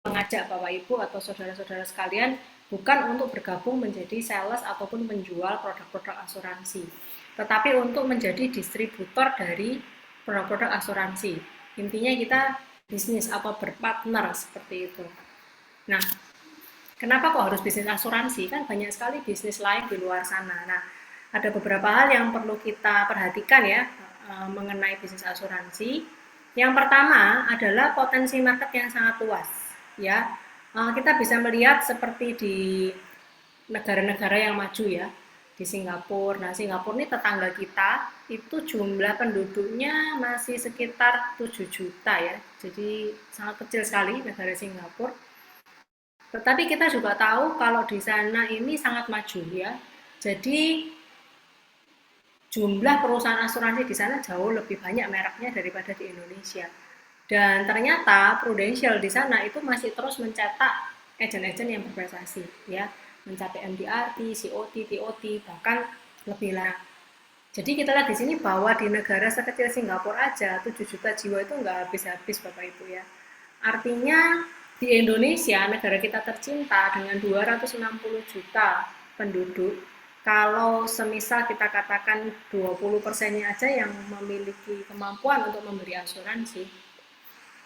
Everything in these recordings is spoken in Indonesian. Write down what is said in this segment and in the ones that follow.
mengajak Bapak Ibu atau saudara-saudara sekalian bukan untuk bergabung menjadi sales ataupun penjual produk-produk asuransi, tetapi untuk menjadi distributor dari produk-produk asuransi. Intinya kita bisnis atau berpartner seperti itu. Nah, kenapa kok harus bisnis asuransi? Kan banyak sekali bisnis lain di luar sana. Nah, ada beberapa hal yang perlu kita perhatikan ya mengenai bisnis asuransi. Yang pertama adalah potensi market yang sangat luas. Ya, kita bisa melihat seperti di negara-negara yang maju ya, di Singapura. Nah, Singapura ini tetangga kita, itu jumlah penduduknya masih sekitar 7 juta ya. Jadi sangat kecil sekali negara Singapura. Tetapi kita juga tahu kalau di sana ini sangat maju ya. Jadi jumlah perusahaan asuransi di sana jauh lebih banyak mereknya daripada di Indonesia. Dan ternyata Prudential di sana itu masih terus mencetak agen-agen yang berprestasi ya, mencapai MDRT, COT, TOT, bahkan lebih lah. Jadi kita lihat di sini bahwa di negara sekecil Singapura aja 7 juta jiwa itu nggak habis-habis Bapak Ibu ya. Artinya di Indonesia, negara kita tercinta dengan 260 juta penduduk, kalau semisal kita katakan 20%-nya aja yang memiliki kemampuan untuk memberi asuransi,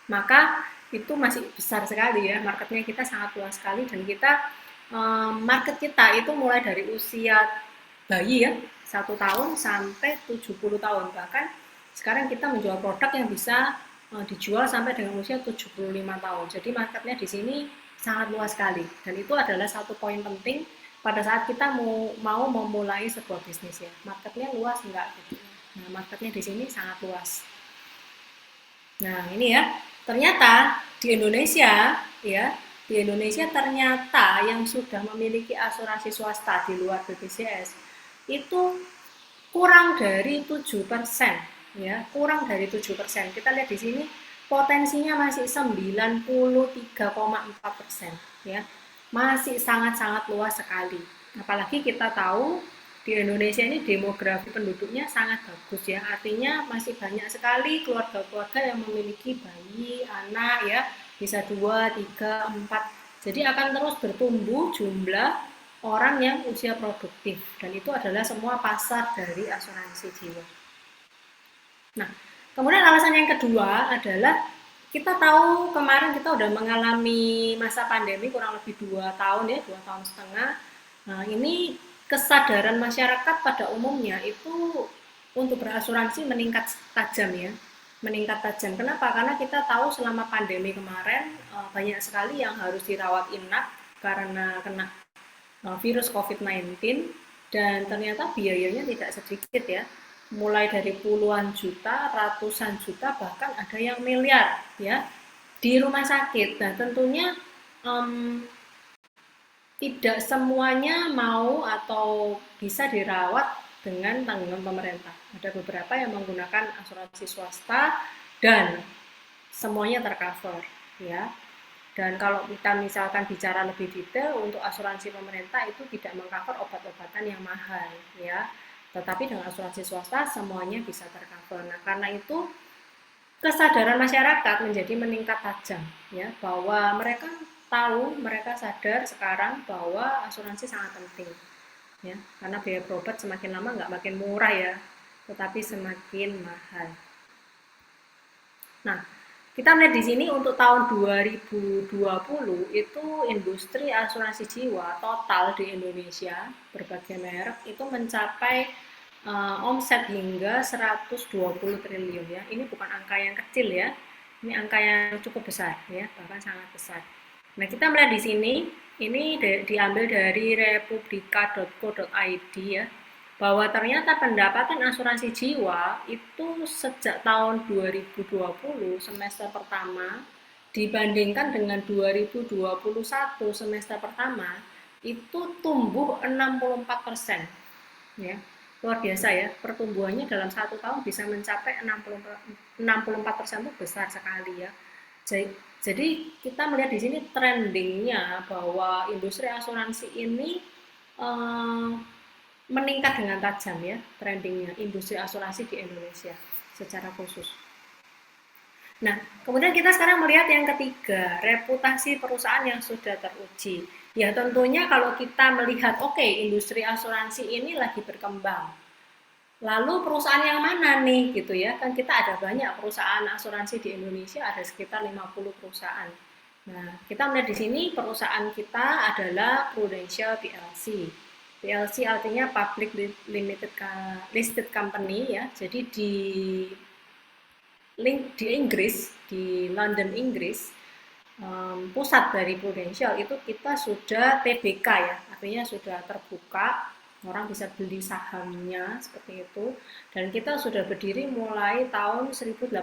maka itu masih besar sekali ya, marketnya kita sangat luas sekali, dan kita market kita itu mulai dari usia bayi ya, 1 tahun sampai 70 tahun, bahkan sekarang kita menjual produk yang bisa dijual sampai dengan usia 75 tahun. Jadi marketnya di sini sangat luas sekali, dan itu adalah satu poin penting pada saat kita mau memulai sebuah bisnis ya. Marketnya luas enggak gitu. Nah, marketnya di sini sangat luas. Nah, ini ya. Ternyata di Indonesia ya, di Indonesia ternyata yang sudah memiliki asuransi swasta di luar BPJS itu kurang dari 7% ya, kurang dari 7%. Kita lihat di sini potensinya masih 93,4% ya. Masih sangat-sangat luas sekali. Apalagi kita tahu di Indonesia ini demografi penduduknya sangat bagus ya, artinya masih banyak sekali keluarga-keluarga yang memiliki bayi, anak ya, bisa 2, 3, 4. Jadi akan terus bertumbuh jumlah orang yang usia produktif, dan itu adalah semua pasar dari asuransi jiwa. Nah, kemudian alasan yang kedua adalah kita tahu kemarin kita udah mengalami masa pandemi kurang lebih 2 tahun ya, 2 tahun setengah. Nah, ini kesadaran masyarakat pada umumnya itu untuk berasuransi meningkat tajam ya, meningkat tajam. Kenapa? Karena kita tahu selama pandemi kemarin banyak sekali yang harus dirawat inap karena kena virus COVID-19, dan ternyata biayanya tidak sedikit ya, mulai dari puluhan juta, ratusan juta, bahkan ada yang miliar ya di rumah sakit. Nah, tentunya um, tidak semuanya mau atau bisa dirawat dengan tanggungan pemerintah. Ada beberapa yang menggunakan asuransi swasta dan semuanya tercover ya. Dan kalau kita misalkan bicara lebih detail, untuk asuransi pemerintah itu tidak mengcover obat-obatan yang mahal ya. Tetapi dengan asuransi swasta semuanya bisa tercover. Nah, karena itu kesadaran masyarakat menjadi meningkat tajam ya, bahwa mereka tahu, mereka sadar sekarang bahwa asuransi sangat penting ya, karena biaya berobat semakin lama nggak makin murah ya, tetapi semakin mahal. Nah, kita melihat di sini untuk tahun 2020 itu industri asuransi jiwa total di Indonesia berbagai merek itu mencapai omset hingga 120 triliun ya. Ini bukan angka yang kecil ya. Ini angka yang cukup besar ya, bahkan sangat besar. Nah, kita melihat di sini ini diambil dari republika.co.id ya, bahwa ternyata pendapatan asuransi jiwa itu sejak tahun 2020 semester pertama dibandingkan dengan 2021 semester pertama itu tumbuh 64% ya. Luar biasa ya, pertumbuhannya dalam 1 tahun bisa mencapai 64% itu besar sekali ya. Jadi kita melihat di sini trendingnya bahwa industri asuransi ini eh, meningkat dengan tajam ya, trendingnya industri asuransi di Indonesia secara khusus. Nah, kemudian kita sekarang melihat yang ketiga, reputasi perusahaan yang sudah teruji. Ya tentunya kalau kita melihat, oke, industri asuransi ini lagi berkembang. Lalu perusahaan yang mana nih gitu ya? Kan kita ada banyak perusahaan asuransi di Indonesia, ada sekitar 50 perusahaan. Nah, kita melihat di sini perusahaan kita adalah Prudential PLC. PLC artinya Public Limited Listed Company ya. Jadi di Inggris, di London Inggris, pusat dari Prudential itu kita sudah TBK ya, artinya sudah terbuka, orang bisa beli sahamnya seperti itu, dan kita sudah berdiri mulai tahun 1848.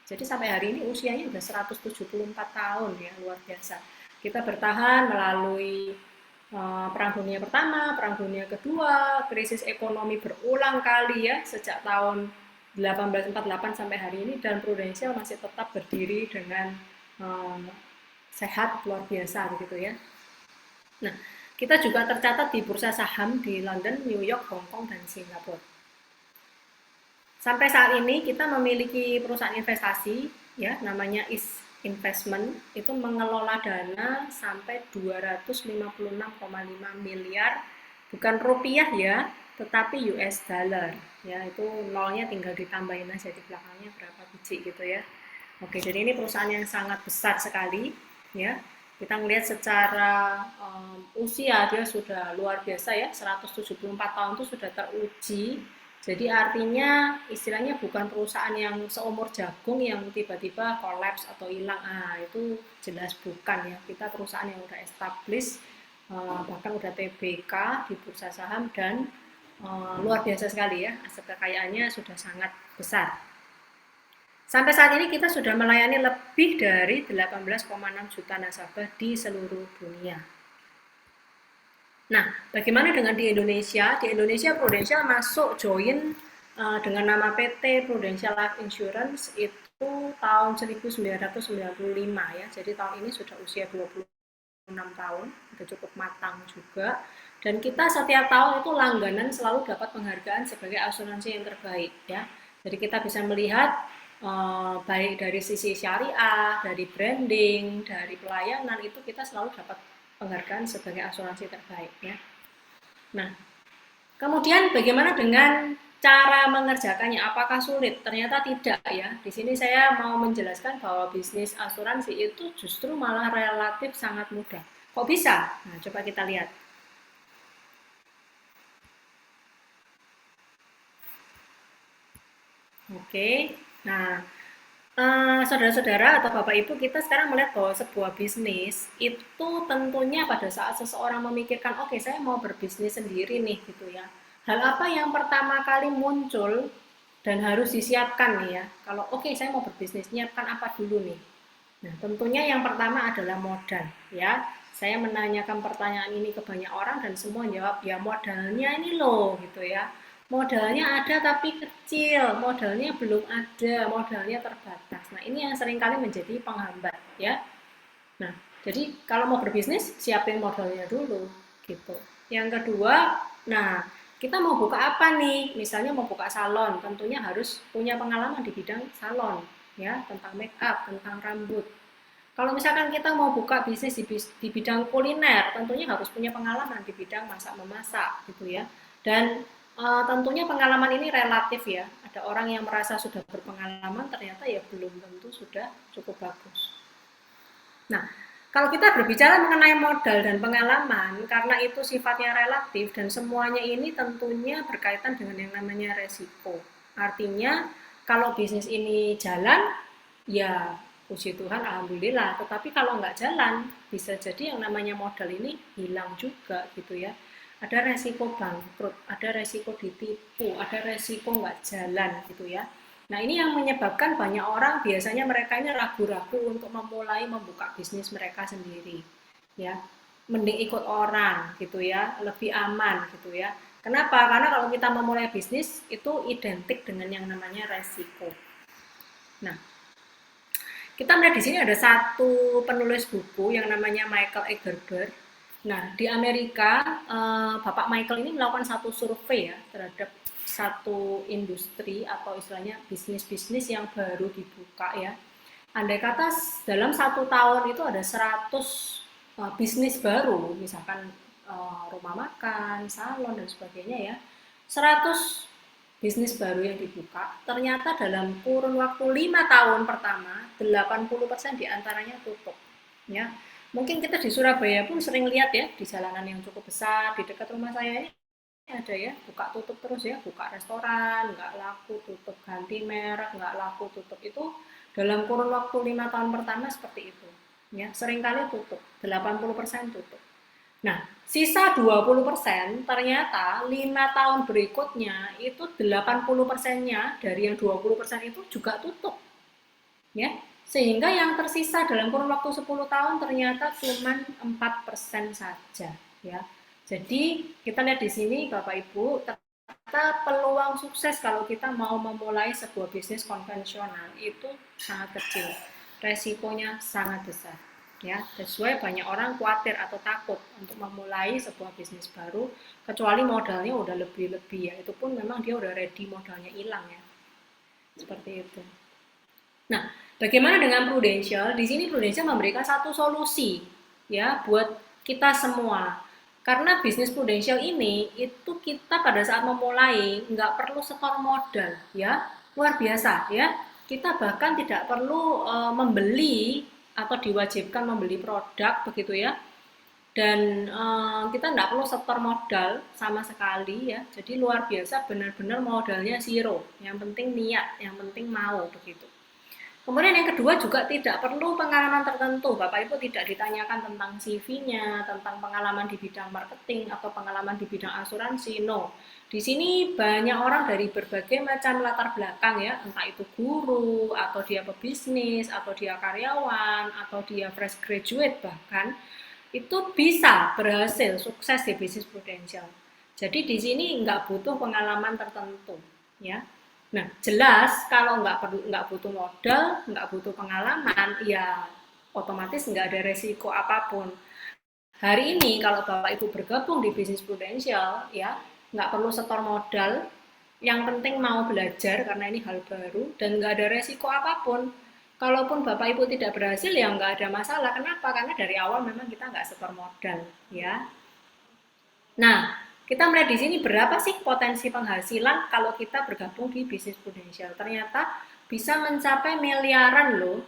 Jadi sampai hari ini usianya sudah 174 tahun ya, luar biasa. Kita bertahan melalui Perang Dunia Pertama, Perang Dunia Kedua, krisis ekonomi berulang kali ya sejak tahun 1848 sampai hari ini, dan Prudential masih tetap berdiri dengan um, sehat luar biasa begitu ya. Nah, kita juga tercatat di bursa saham di London, New York, Hong Kong, dan Singapura. Sampai saat ini kita memiliki perusahaan investasi ya namanya Is Investment, itu mengelola dana sampai 256,5 miliar, bukan rupiah ya, tetapi US dollar ya, itu nolnya tinggal ditambahin aja di belakangnya berapa biji gitu ya. Oke, jadi ini perusahaan yang sangat besar sekali ya. Kita melihat secara usia dia sudah luar biasa ya, 174 tahun itu sudah teruji. Jadi artinya istilahnya bukan perusahaan yang seumur jagung yang tiba-tiba kolaps atau hilang. Ah, itu jelas bukan ya. Kita perusahaan yang udah established, bahkan udah TBK di bursa saham, dan luar biasa sekali ya. Aset kekayaannya sudah sangat besar. Sampai saat ini kita sudah melayani lebih dari 18,6 juta nasabah di seluruh dunia. Nah, bagaimana dengan di Indonesia? Di Indonesia Prudential masuk join dengan nama PT Prudential Life Insurance itu tahun 1995 ya. Jadi tahun ini sudah usia 26 tahun, sudah cukup matang juga. Dan kita setiap tahun itu langganan selalu dapat penghargaan sebagai asuransi yang terbaik ya. Jadi kita bisa melihat baik dari sisi syariah, dari branding, dari pelayanan, itu kita selalu dapat penghargaan sebagai asuransi terbaik ya. Nah, kemudian bagaimana dengan cara mengerjakannya? Apakah sulit? Ternyata tidak ya. Di sini saya mau menjelaskan bahwa bisnis asuransi itu justru malah relatif sangat mudah. Kok bisa? Nah, coba kita lihat. Oke. Nah, saudara-saudara atau Bapak Ibu, kita sekarang melihat bahwa sebuah bisnis itu tentunya pada saat seseorang memikirkan, oke, saya mau berbisnis sendiri nih gitu ya. Hal apa yang pertama kali muncul dan harus disiapkan nih ya? Kalau oke, saya mau berbisnis, nyiapkan apa dulu nih? Nah, tentunya yang pertama adalah modal ya. Saya menanyakan pertanyaan ini ke banyak orang dan semua jawab ya modalnya ini loh gitu ya. Modalnya ada tapi kecil, modalnya belum ada, modalnya terbatas. Nah, ini yang seringkali menjadi penghambat ya. Nah, jadi kalau mau berbisnis siapin modalnya dulu gitu. Yang kedua, nah kita mau buka apa nih? Misalnya mau buka salon, tentunya harus punya pengalaman di bidang salon ya, tentang make up, tentang rambut. Kalau misalkan kita mau buka bisnis di bidang kuliner, tentunya harus punya pengalaman di bidang masak memasak gitu ya. Dan tentunya pengalaman ini relatif ya. Ada orang yang merasa sudah berpengalaman, ternyata ya belum tentu sudah cukup bagus. Nah, kalau kita berbicara mengenai modal dan pengalaman, karena itu sifatnya relatif dan semuanya ini tentunya berkaitan dengan yang namanya resiko. Artinya, kalau bisnis ini jalan, ya puji Tuhan, alhamdulillah. Tetapi kalau nggak jalan, bisa jadi yang namanya modal ini hilang juga gitu ya. Ada resiko bangkrut, ada resiko ditipu, ada resiko nggak jalan gitu ya. Nah, ini yang menyebabkan banyak orang biasanya mereka ini ragu-ragu untuk memulai membuka bisnis mereka sendiri. Ya, mending ikut orang gitu ya, lebih aman gitu ya. Kenapa? Karena kalau kita memulai bisnis itu identik dengan yang namanya resiko. Nah, kita melihat di sini ada satu penulis buku yang namanya Michael Egerberg. Nah, di Amerika, Bapak Michael ini melakukan satu survei ya terhadap satu industri atau istilahnya bisnis-bisnis yang baru dibuka ya. Andai kata dalam 1 tahun itu ada 100 bisnis baru, misalkan rumah makan, salon dan sebagainya ya. 100 bisnis baru yang dibuka, ternyata dalam kurun waktu 5 tahun pertama, 80% diantaranya tutup. Ya, mungkin kita di Surabaya pun sering lihat ya, di jalanan yang cukup besar, di dekat rumah saya ini ada ya, buka tutup terus ya, buka restoran, nggak laku tutup, ganti merek, nggak laku tutup. Itu dalam kurun waktu 5 tahun pertama seperti itu. Ya, seringkali tutup, 80% tutup. Nah, sisa 20% ternyata 5 tahun berikutnya itu 80%-nya dari yang 20% itu juga tutup. Ya, sehingga yang tersisa dalam kurun waktu 10 tahun ternyata cuma 4% saja, ya. Jadi, kita lihat di sini Bapak Ibu, ternyata peluang sukses kalau kita mau memulai sebuah bisnis konvensional itu sangat kecil. Resikonya sangat besar. Ya, sesuai banyak orang khawatir atau takut untuk memulai sebuah bisnis baru, kecuali modalnya udah lebih-lebih ya, itu pun memang dia udah ready modalnya hilang ya, seperti itu. Nah, bagaimana dengan Prudential? Di sini Prudential memberikan satu solusi ya buat kita semua. Karena bisnis Prudential ini itu kita pada saat memulai nggak perlu setor modal ya, luar biasa ya. Kita bahkan tidak perlu membeli atau diwajibkan membeli produk begitu ya. Dan kita nggak perlu setor modal sama sekali ya. Jadi luar biasa, benar-benar modalnya zero. Yang penting niat, yang penting mau begitu. Kemudian yang kedua juga tidak perlu pengalaman tertentu. Bapak Ibu tidak ditanyakan tentang CV-nya, tentang pengalaman di bidang marketing atau pengalaman di bidang asuransi. No. Di sini banyak orang dari berbagai macam latar belakang ya, entah itu guru, atau dia pebisnis, atau dia karyawan, atau dia fresh graduate bahkan, itu bisa berhasil sukses di bisnis Prudential. Jadi di sini nggak butuh pengalaman tertentu ya. Nah, jelas kalau nggak butuh modal, nggak butuh pengalaman, ya otomatis nggak ada resiko apapun. Hari ini kalau Bapak Ibu bergabung di bisnis Prudential, ya nggak perlu setor modal, yang penting mau belajar karena ini hal baru dan nggak ada resiko apapun. Kalaupun Bapak Ibu tidak berhasil, ya nggak ada masalah. Kenapa? Karena dari awal memang kita nggak setor modal, ya. Nah, kita melihat di sini berapa sih potensi penghasilan kalau kita bergabung di bisnis Prudential. Ternyata bisa mencapai miliaran loh.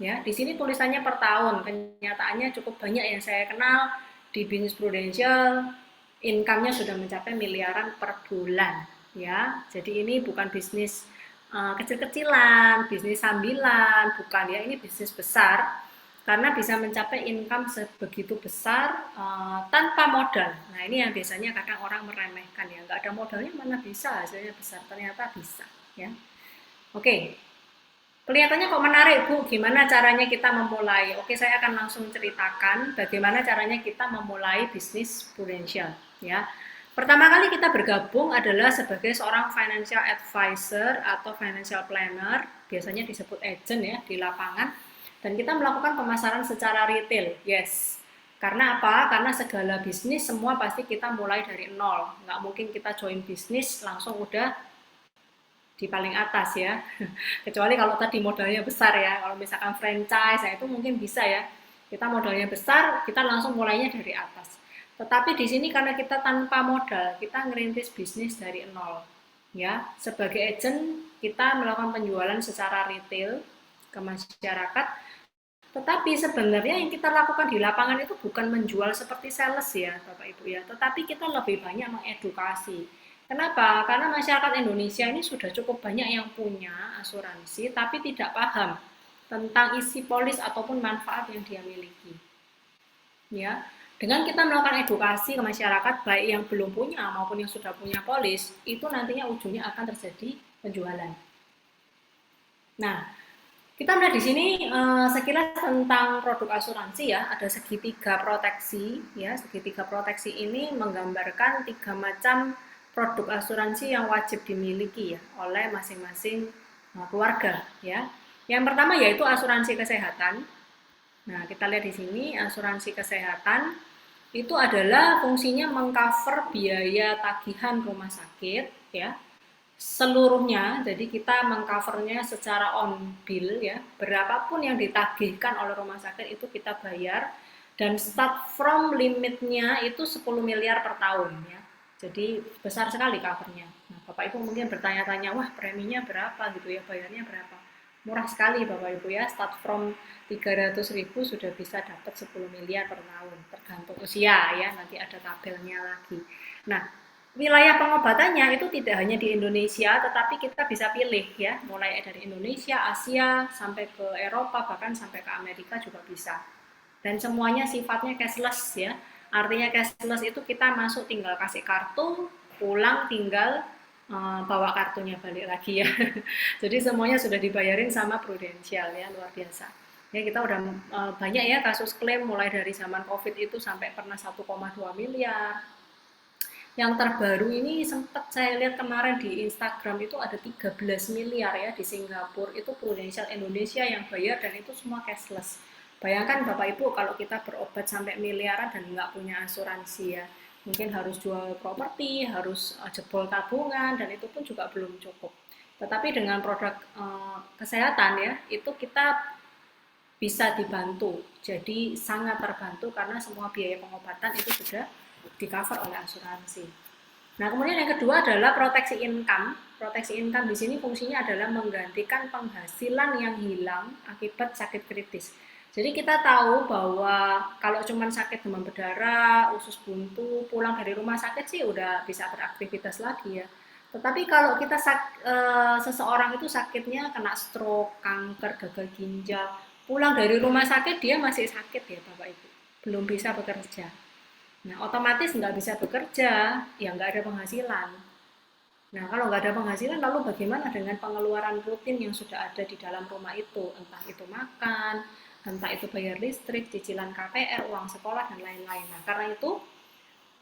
Ya, di sini tulisannya per tahun. Kenyataannya cukup banyak yang saya kenal di bisnis Prudential, income-nya sudah mencapai miliaran per bulan. Ya, jadi ini bukan bisnis kecil-kecilan, bisnis sambilan, bukan ya. Ini bisnis besar karena bisa mencapai income sebegitu besar tanpa modal. Nah ini yang biasanya kadang orang meremehkan ya, nggak ada modalnya mana bisa hasilnya besar, ternyata bisa ya. Oke, kelihatannya kok menarik Bu, gimana caranya kita memulai? Oke, saya akan langsung ceritakan bagaimana caranya kita memulai bisnis Prudential ya. Pertama kali kita bergabung adalah sebagai seorang financial advisor atau financial planner, biasanya disebut agent ya di lapangan. Dan kita melakukan pemasaran secara retail, yes. Karena apa? Karena segala bisnis semua pasti kita mulai dari nol. Nggak mungkin kita join bisnis langsung udah di paling atas ya. Kecuali kalau tadi modalnya besar ya. Kalau misalkan franchise, ya itu mungkin bisa ya. Kita modalnya besar, kita langsung mulainya dari atas. Tetapi di sini karena kita tanpa modal, kita ngerintis bisnis dari nol. Ya, sebagai agent kita melakukan penjualan secara retail ke masyarakat. Tetapi sebenarnya yang kita lakukan di lapangan itu bukan menjual seperti sales ya Bapak Ibu ya, tetapi kita lebih banyak mengedukasi. Kenapa? Karena masyarakat Indonesia ini sudah cukup banyak yang punya asuransi tapi tidak paham tentang isi polis ataupun manfaat yang dia miliki. Ya, dengan kita melakukan edukasi ke masyarakat baik yang belum punya maupun yang sudah punya polis, itu nantinya ujungnya akan terjadi penjualan. Nah, kita melihat di sini sekilas tentang produk asuransi ya, ada segitiga proteksi ya. Segitiga proteksi ini menggambarkan 3 macam produk asuransi yang wajib dimiliki ya oleh masing-masing keluarga ya. Yang pertama yaitu asuransi kesehatan. Nah, kita lihat di sini asuransi kesehatan itu adalah fungsinya mengcover biaya tagihan rumah sakit ya seluruhnya. Jadi kita mengcovernya secara on bill ya, berapapun yang ditagihkan oleh rumah sakit itu kita bayar, dan start from limitnya itu 10 miliar per tahun ya. Jadi besar sekali covernya. Nah, Bapak Ibu mungkin bertanya-tanya, wah preminya berapa gitu ya, bayarnya berapa? Murah sekali Bapak Ibu ya, start from 300.000 sudah bisa dapat 10 miliar per tahun, tergantung usia ya, nanti ada tabelnya lagi. Nah, wilayah pengobatannya itu tidak hanya di Indonesia, tetapi kita bisa pilih ya, mulai dari Indonesia, Asia, sampai ke Eropa, bahkan sampai ke Amerika juga bisa. Dan semuanya sifatnya cashless ya. Artinya cashless itu kita masuk tinggal kasih kartu, pulang tinggal bawa kartunya balik lagi ya. Jadi semuanya sudah dibayarin sama Prudential ya, luar biasa. Ya kita udah banyak ya kasus klaim mulai dari zaman Covid itu sampai pernah 1,2 miliar. Yang terbaru ini sempat saya lihat kemarin di Instagram itu ada 13 miliar ya di Singapura, itu Prudential Indonesia yang bayar dan itu semua cashless. Bayangkan Bapak Ibu kalau kita berobat sampai miliaran dan nggak punya asuransi ya, mungkin harus jual properti, harus jebol tabungan, dan itu pun juga belum cukup. Tetapi dengan produk kesehatan ya, itu kita bisa dibantu. Jadi sangat terbantu karena semua biaya pengobatan itu sudah di cover oleh asuransi. Nah, kemudian yang kedua adalah proteksi income. Proteksi income di sini fungsinya adalah menggantikan penghasilan yang hilang akibat sakit kritis. Jadi kita tahu bahwa kalau cuma sakit demam berdarah, usus buntu, pulang dari rumah sakit sih udah bisa beraktivitas lagi ya. Tetapi kalau kita seseorang itu sakitnya kena stroke, kanker, gagal ginjal, pulang dari rumah sakit dia masih sakit ya Bapak Ibu, belum bisa bekerja. Nah, otomatis nggak bisa bekerja, ya nggak ada penghasilan. Nah, kalau nggak ada penghasilan, lalu bagaimana dengan pengeluaran rutin yang sudah ada di dalam rumah itu? Entah itu makan, entah itu bayar listrik, cicilan KPR, uang sekolah, dan lain-lain. Nah, karena itu,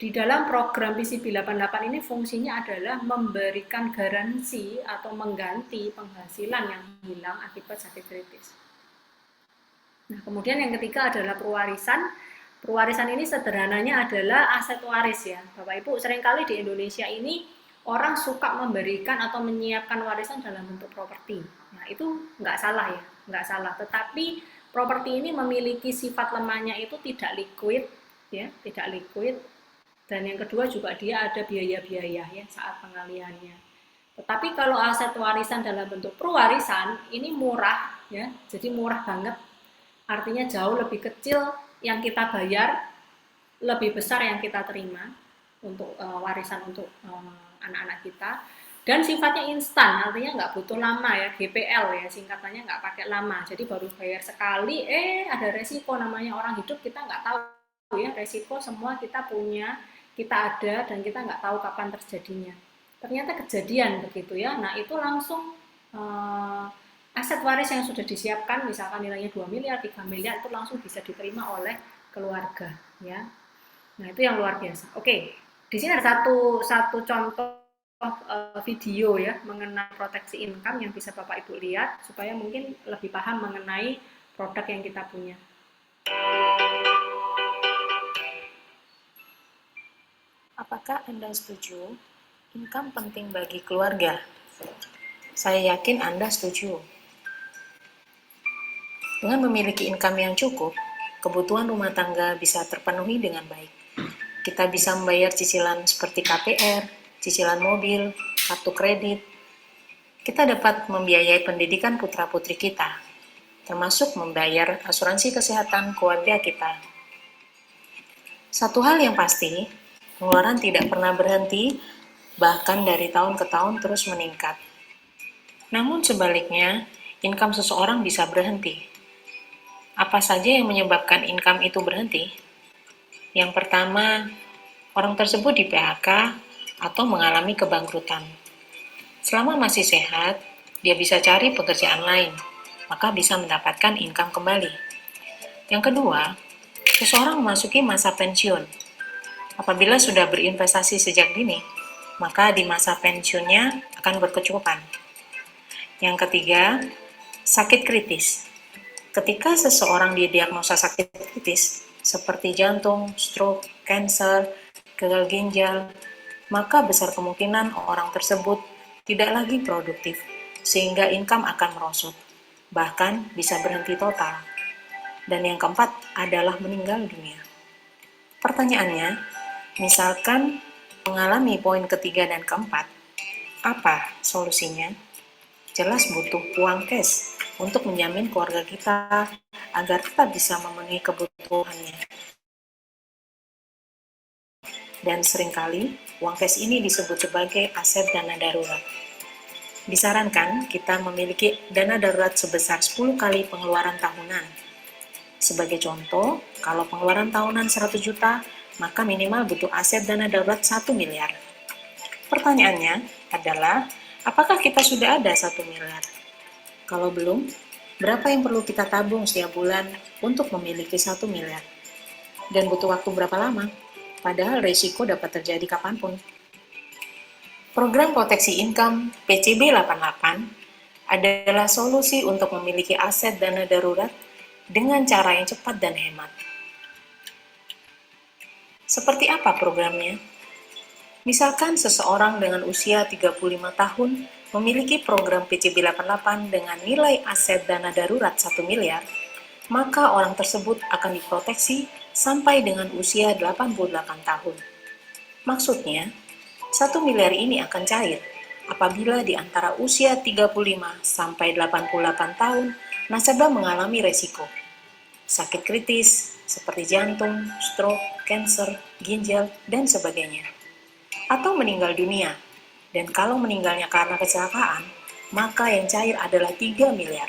di dalam program PCB 88 ini fungsinya adalah memberikan garansi atau mengganti penghasilan yang hilang akibat sakit kritis. Nah, kemudian yang ketiga adalah pewarisan. Pewarisan ini sederhananya adalah aset waris ya. Bapak Ibu, seringkali di Indonesia ini orang suka memberikan atau menyiapkan warisan dalam bentuk properti. Nah, itu nggak salah ya, nggak salah. Tetapi properti ini memiliki sifat lemahnya itu tidak liquid, ya, tidak liquid. Dan yang kedua juga dia ada biaya-biaya ya saat pengalihannya. Tetapi kalau aset warisan dalam bentuk pewarisan ini murah ya, jadi murah banget. Artinya jauh lebih kecil yang kita bayar, lebih besar yang kita terima untuk warisan untuk anak-anak kita, dan sifatnya instan, artinya nggak butuh lama ya, GPL ya singkatannya, nggak pakai lama, jadi baru bayar sekali, ada resiko, namanya orang hidup kita nggak tahu ya, resiko semua kita punya, kita ada, dan kita nggak tahu kapan terjadinya. Ternyata kejadian begitu ya, nah itu langsung aset waris yang sudah disiapkan, misalkan nilainya 2 miliar, 3 miliar, itu langsung bisa diterima oleh keluarga ya. Nah, itu yang luar biasa. Oke, di sini ada satu contoh video ya mengenai proteksi income yang bisa Bapak Ibu lihat supaya mungkin lebih paham mengenai produk yang kita punya. Apakah Anda setuju? Income penting bagi keluarga. Saya yakin Anda setuju. Dengan memiliki income yang cukup, kebutuhan rumah tangga bisa terpenuhi dengan baik. Kita bisa membayar cicilan seperti KPR, cicilan mobil, kartu kredit. Kita dapat membiayai pendidikan putra-putri kita, termasuk membayar asuransi kesehatan keluarga kita. Satu hal yang pasti, pengeluaran tidak pernah berhenti, bahkan dari tahun ke tahun terus meningkat. Namun sebaliknya, income seseorang bisa berhenti. Apa saja yang menyebabkan income itu berhenti? Yang pertama, orang tersebut di PHK atau mengalami kebangkrutan. Selama masih sehat, dia bisa cari pekerjaan lain, maka bisa mendapatkan income kembali. Yang kedua, seseorang memasuki masa pensiun. Apabila sudah berinvestasi sejak dini, maka di masa pensiunnya akan berkecukupan. Yang ketiga, sakit kritis. Ketika seseorang didiagnosa sakit kritis, seperti jantung, stroke, kanker, gagal ginjal, maka besar kemungkinan orang tersebut tidak lagi produktif, sehingga income akan merosot, bahkan bisa berhenti total. Dan yang keempat adalah meninggal dunia. Pertanyaannya, misalkan mengalami poin ketiga dan keempat, apa solusinya? Jelas butuh uang cash untuk menjamin keluarga kita agar tetap bisa memenuhi kebutuhannya. Dan seringkali, uang cash ini disebut sebagai aset dana darurat. Disarankan kita memiliki dana darurat sebesar 10 kali pengeluaran tahunan. Sebagai contoh, kalau pengeluaran tahunan 100 juta, maka minimal butuh aset dana darurat 1 miliar. Pertanyaannya adalah, apakah kita sudah ada 1 miliar? Kalau belum, berapa yang perlu kita tabung setiap bulan untuk memiliki 1 miliar? Dan butuh waktu berapa lama? Padahal risiko dapat terjadi kapanpun. Program Proteksi Income PCB 88 adalah solusi untuk memiliki aset dana darurat dengan cara yang cepat dan hemat. Seperti apa programnya? Misalkan seseorang dengan usia 35 tahun memiliki program PCB 88 dengan nilai aset dana darurat 1 miliar, maka orang tersebut akan diproteksi sampai dengan usia 88 tahun. Maksudnya, 1 miliar ini akan cair apabila di antara usia 35 sampai 88 tahun nasabah mengalami resiko sakit kritis seperti jantung, stroke, kanker, ginjal, dan sebagainya, atau meninggal dunia. Dan kalau meninggalnya karena kecelakaan, maka yang cair adalah 3 miliar.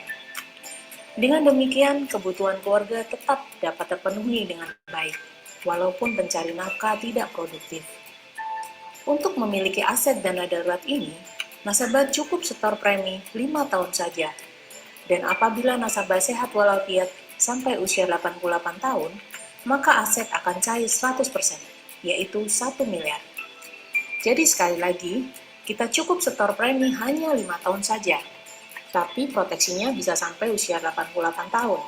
Dengan demikian, kebutuhan keluarga tetap dapat terpenuhi dengan baik, walaupun pencari nafkah tidak produktif. Untuk memiliki aset dana darurat ini, nasabah cukup setor premi 5 tahun saja. Dan apabila nasabah sehat walafiat sampai usia 88 tahun, maka aset akan cair 100%, yaitu 1 miliar. Jadi sekali lagi, kita cukup setor premi hanya 5 tahun saja, tapi proteksinya bisa sampai usia 88 tahun.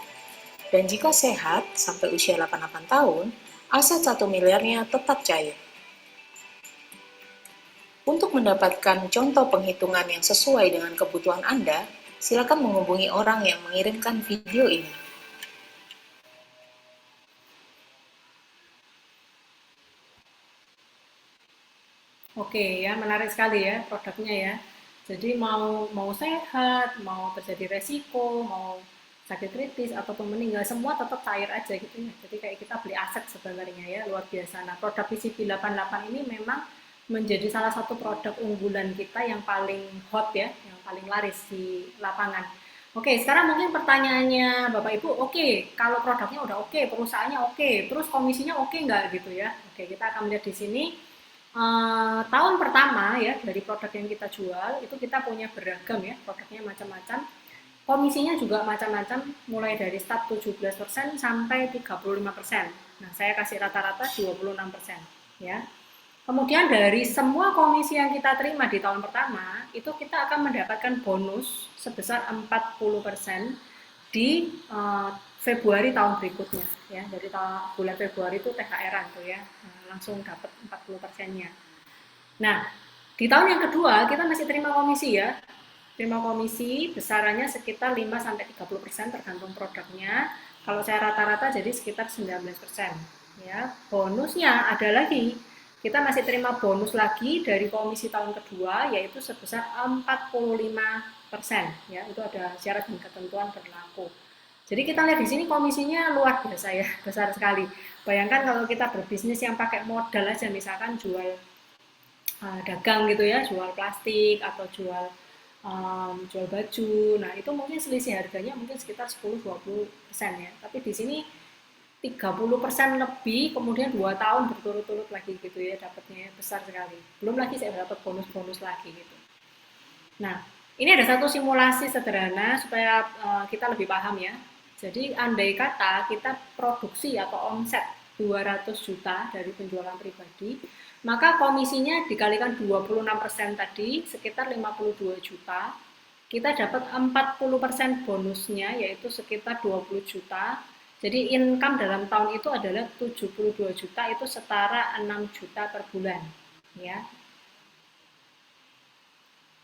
Dan jika sehat sampai usia 88 tahun, aset 1 miliarnya tetap cair. Untuk mendapatkan contoh penghitungan yang sesuai dengan kebutuhan Anda, silakan menghubungi orang yang mengirimkan video ini. Oke ya, menarik sekali ya produknya ya. Jadi mau sehat, mau terjadi resiko, mau sakit kritis ataupun meninggal, semua tetap cair aja gitu ya. Jadi kayak kita beli aset sebenarnya ya, luar biasa. Nah, produk PCB 88 ini memang menjadi salah satu produk unggulan kita yang paling hot ya, yang paling laris di lapangan. Oke, sekarang mungkin pertanyaannya Bapak Ibu, oke, kalau produknya udah oke, perusahaannya oke, terus komisinya oke nggak gitu ya? Oke, kita akan melihat di sini. Tahun pertama ya dari produk yang kita jual itu kita punya beragam ya, produknya macam-macam, komisinya juga macam-macam, mulai dari start 17% sampai 35%. Nah, saya kasih rata-rata 26% ya. Kemudian dari semua komisi yang kita terima di tahun pertama itu kita akan mendapatkan bonus sebesar 40% di Februari tahun berikutnya ya. Dari bulan Februari itu THR-an tuh ya, langsung dapat 40%-nya. Nah, di tahun yang kedua kita masih terima komisi ya. Terima komisi besarannya sekitar 5 sampai 30% tergantung produknya. Kalau saya rata-rata jadi sekitar 19%. Ya, bonusnya ada lagi. Kita masih terima bonus lagi dari komisi tahun kedua yaitu sebesar 45%. Ya, itu ada syarat dan ketentuan berlaku. Jadi kita lihat di sini komisinya luar biasa ya, besar sekali. Bayangkan kalau kita berbisnis yang pakai modal aja, misalkan jual dagang gitu ya, jual plastik atau jual baju. Nah, itu mungkin selisih harganya mungkin sekitar 10-20% ya. Tapi di sini 30% lebih, kemudian 2 tahun berturut-turut lagi gitu ya, dapatnya besar sekali. Belum lagi saya dapat bonus-bonus lagi gitu. Nah, ini ada satu simulasi sederhana supaya kita lebih paham ya. Jadi andai kata kita produksi atau omset 200 juta dari penjualan pribadi, maka komisinya dikalikan 26% tadi sekitar 52 juta. Kita dapat 40% bonusnya yaitu sekitar 20 juta. Jadi income dalam tahun itu adalah 72 juta, itu setara 6 juta per bulan, ya.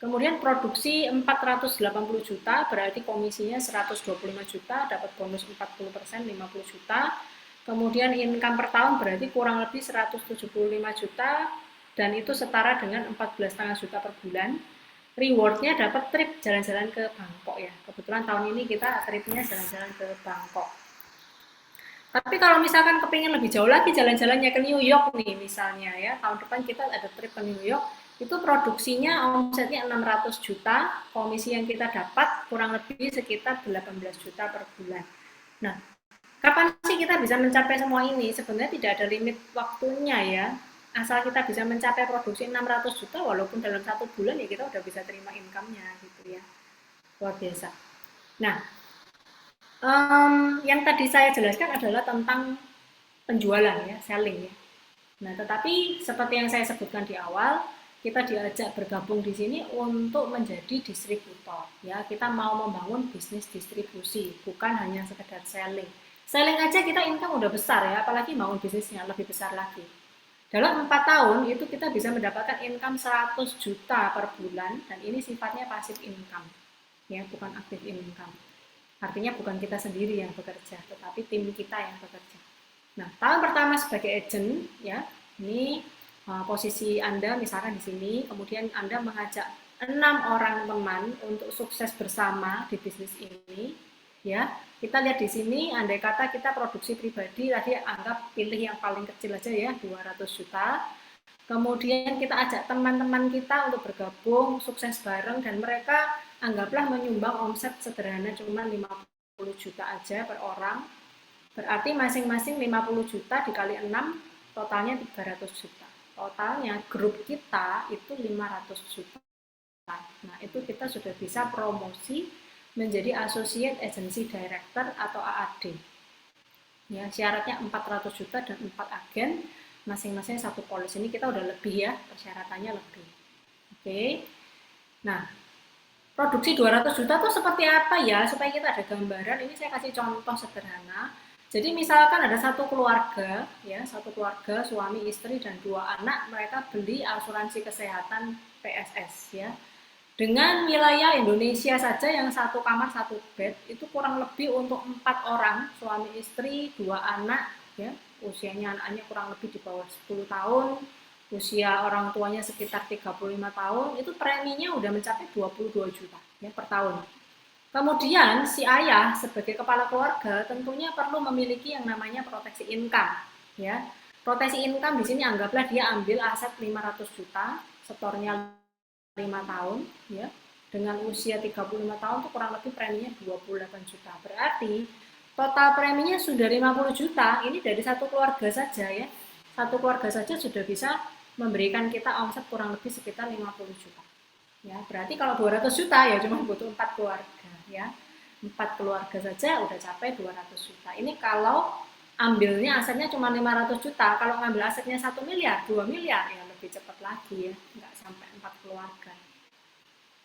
Kemudian produksi 480 juta, berarti komisinya 125 juta, dapat bonus 40%, 50 juta. Kemudian income per tahun berarti kurang lebih 175 juta, dan itu setara dengan 14,5 juta per bulan. Rewardnya dapat trip jalan-jalan ke Bangkok ya. Kebetulan tahun ini kita tripnya jalan-jalan ke Bangkok. Tapi kalau misalkan kepingin lebih jauh lagi jalan-jalannya ke New York nih misalnya ya, tahun depan kita ada trip ke New York, itu produksinya omsetnya 600 juta, komisi yang kita dapat kurang lebih sekitar 18 juta per bulan. Nah, kapan sih kita bisa mencapai semua ini? Sebenarnya tidak ada limit waktunya ya. Asal kita bisa mencapai produksi 600 juta, walaupun dalam 1 bulan ya kita udah bisa terima income-nya gitu ya. Luar biasa. Nah, yang tadi saya jelaskan adalah tentang penjualan ya, selling ya. Nah, tetapi seperti yang saya sebutkan di awal, kita diajak bergabung di sini untuk menjadi distributor ya. Kita mau membangun bisnis distribusi, bukan hanya sekedar selling. Selling aja kita income udah besar ya, apalagi bangun bisnisnya lebih besar lagi. Dalam 4 tahun itu kita bisa mendapatkan income 100 juta per bulan, dan ini sifatnya passive income ya, bukan active income. Artinya bukan kita sendiri yang bekerja, tetapi tim kita yang bekerja. Nah, tahun pertama sebagai agent ya, ini posisi Anda misalkan di sini, kemudian Anda mengajak 6 orang teman untuk sukses bersama di bisnis ini, ya. Kita lihat di sini, andai kata kita produksi pribadi, tadi anggap pilih yang paling kecil aja ya, 200 juta. Kemudian kita ajak teman-teman kita untuk bergabung, sukses bareng, dan mereka anggaplah menyumbang omset sederhana cuma 50 juta aja per orang. Berarti masing-masing 50 juta dikali 6, totalnya 300 juta. Totalnya grup kita itu 500 juta. Nah, itu kita sudah bisa promosi menjadi Associate Agency Director atau AAD. Ya, syaratnya 400 juta dan 4 agen, masing-masing satu polis. Ini kita udah lebih ya, persyaratannya lebih. Oke. Nah, produksi 200 juta itu seperti apa ya, supaya kita ada gambaran. Ini saya kasih contoh sederhana. Jadi misalkan ada satu keluarga, ya, satu keluarga suami, istri, dan 2 anak, mereka beli asuransi kesehatan PSS, ya. Dengan wilayah Indonesia saja yang satu kamar satu bed itu kurang lebih untuk 4 orang, suami istri, 2 anak, ya, usianya anaknya kurang lebih di bawah 10 tahun, usia orang tuanya sekitar 35 tahun, itu preminya udah mencapai 22 juta ya per tahun. Kemudian si ayah sebagai kepala keluarga tentunya perlu memiliki yang namanya proteksi income, ya. Proteksi income di sini anggaplah dia ambil aset 500 juta, setornya 5 tahun, ya. Dengan usia 35 tahun itu kurang lebih preminya 28 juta. Berarti total preminya sudah 50 juta. Ini dari satu keluarga saja ya. Satu keluarga saja sudah bisa memberikan kita omset kurang lebih sekitar 50 juta. Ya, berarti kalau 200 juta ya cuma butuh 4 keluarga ya. 4 keluarga saja udah capai 200 juta. Ini kalau ambilnya asetnya cuma 500 juta, kalau ngambil asetnya 1 miliar, 2 miliar ya lebih cepat lagi ya, nggak sampai 4 keluarga.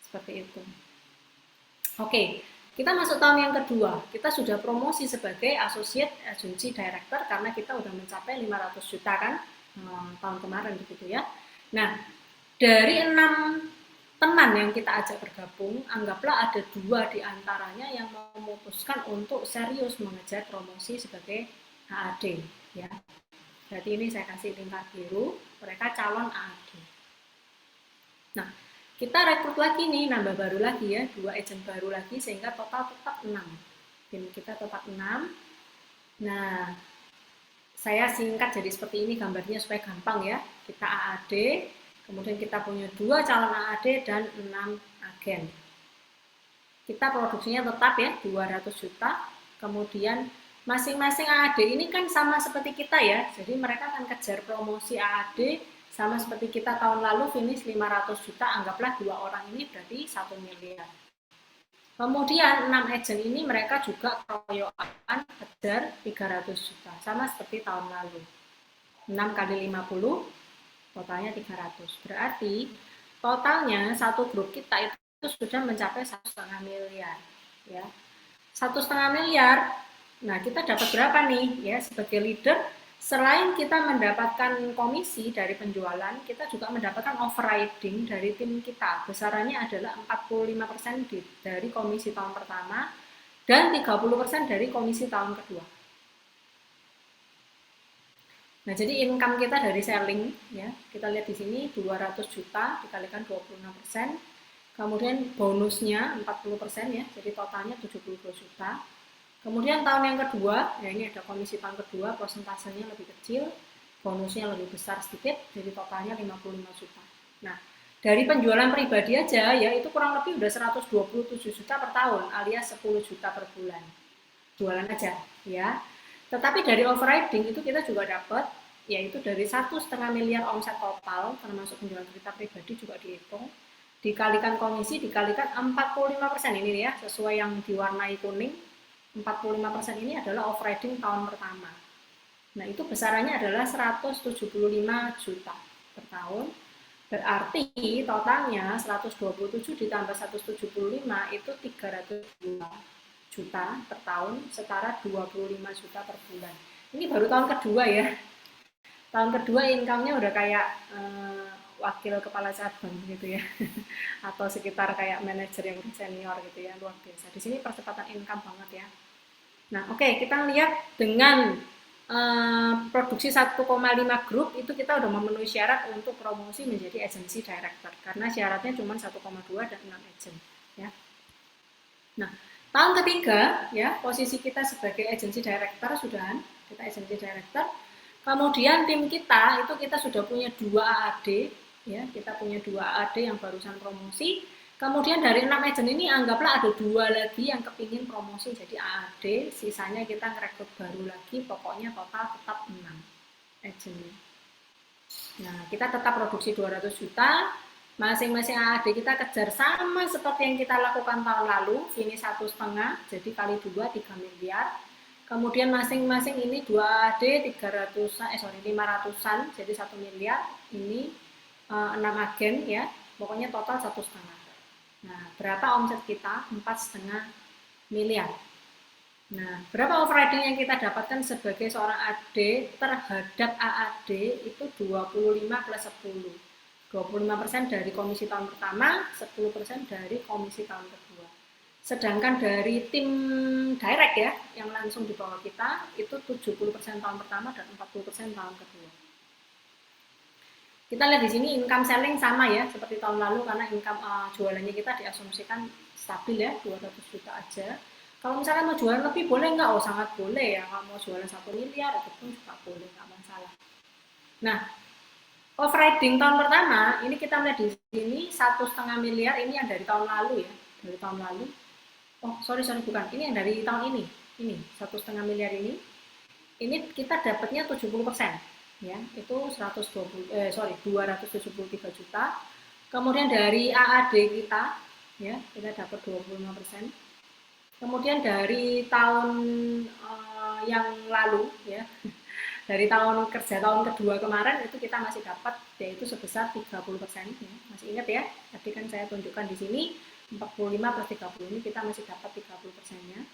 Seperti itu. Oke, kita masuk tahun yang kedua. Kita sudah promosi sebagai Associate Agency Director karena kita udah mencapai 500 juta kan tahun kemarin begitu ya. Nah, dari 6 teman yang kita ajak bergabung, anggaplah ada 2 diantaranya yang memutuskan untuk serius mengejar promosi sebagai AAD ya. Berarti ini saya kasih lingkar biru, mereka calon AAD. Nah, kita rekrut lagi nih, nambah baru lagi ya, 2 agent baru lagi sehingga total tetap 6. Tim kita tetap 6. Nah, saya singkat jadi seperti ini gambarnya supaya gampang ya. Kita AAD, kemudian kita punya 2 calon AAD dan 6 agen. Kita produksinya tetap ya 200 juta. Kemudian masing-masing AAD ini kan sama seperti kita ya. Jadi mereka akan kejar promosi AAD sama seperti kita tahun lalu finish 500 juta. Anggaplah 2 orang ini berarti 1 miliar. Kemudian 6 agent ini mereka juga keroyokan kejar 300 juta. Sama seperti tahun lalu. 6 kali 50 totalnya 300. Berarti totalnya satu grup kita itu sudah mencapai 1,5 miliar ya. 1,5 miliar Nah, kita dapat berapa nih ya sebagai leader? Selain kita mendapatkan komisi dari penjualan, kita juga mendapatkan overriding dari tim kita. Besarannya adalah 45% dari komisi tahun pertama dan 30% dari komisi tahun kedua. Nah, jadi income kita dari selling ya, kita lihat di sini 200 juta dikalikan 26%. Kemudian bonusnya 40% ya, jadi totalnya 72 juta. Kemudian tahun yang kedua, ya ini ada komisi tahun kedua, persentasenya lebih kecil, bonusnya lebih besar sedikit, jadi totalnya 55 juta. Nah, dari penjualan pribadi aja ya itu kurang lebih udah 127 juta per tahun alias 10 juta per bulan. Jualan aja ya. Tetapi dari overriding itu kita juga dapat yaitu dari 1,5 miliar omset total termasuk penjualan kita pribadi juga dihitung dikalikan komisi dikalikan 45% ini ya sesuai yang diwarnai kuning 45% ini adalah overriding tahun pertama. Nah, itu besarannya adalah 175 juta per tahun. Berarti totalnya 127 ditambah 175 itu 302 juta per tahun, setara 25 juta per bulan. Ini baru tahun kedua ya. Tahun kedua income-nya udah kayak wakil kepala cabang gitu ya. Atau sekitar kayak manajer yang senior gitu ya, luar biasa. Di sini percepatan income banget ya. Nah, oke, kita lihat dengan produksi 1,5 grup itu kita udah memenuhi syarat untuk promosi menjadi agency director karena syaratnya cuma 1,2 dan 6 agent ya. Nah, tahun ketiga ya posisi kita sebagai agency director sudah kita agency director. Kemudian tim kita itu kita sudah punya 2 AAD ya, kita punya 2 AAD yang barusan promosi. Kemudian dari 6 agent ini anggaplah ada 2 lagi yang kepingin promosi jadi AAD, sisanya kita ngerekrut baru lagi, pokoknya total tetap 6 agent. Nah, kita tetap produksi 200 juta, masing-masing AAD kita kejar sama seperti yang kita lakukan tahun lalu, ini 1,5, jadi kali 2, 3 miliar. Kemudian masing-masing ini 2 AAD 500-an, jadi 1 miliar, ini 6 agen ya, pokoknya total 1,5. Nah, berapa omset kita? 4,5 miliar. Nah, berapa overriding yang kita dapatkan sebagai seorang AD terhadap AAD itu 25 plus 10. 25% dari komisi tahun pertama, 10% dari komisi tahun kedua. Sedangkan dari tim direct ya, yang langsung di bawah kita, itu 70% tahun pertama dan 40% tahun kedua. Kita lihat di sini income selling sama ya seperti tahun lalu karena income jualannya kita diasumsikan stabil ya 200 juta aja. Kalau misalnya mau jualan lebih boleh nggak? Oh sangat boleh ya. Kalau mau jualan 1 miliar itu pun juga boleh nggak masalah. Nah overriding tahun pertama ini kita melihat di sini 1,5 miliar ini yang dari tahun lalu ya dari tahun lalu. Oh sorry bukan ini yang dari tahun ini 1,5 miliar ini kita dapatnya 70%. Ya, itu 273 juta. Kemudian dari AAD kita ya, kita dapat 25%. Kemudian dari tahun yang lalu ya, dari tahun kerja tahun kedua kemarin itu kita masih dapat yaitu sebesar 30%. Ya. Masih ingat ya? Tadi kan saya tunjukkan di sini 45 plus 30 ini kita masih dapat 30%-nya.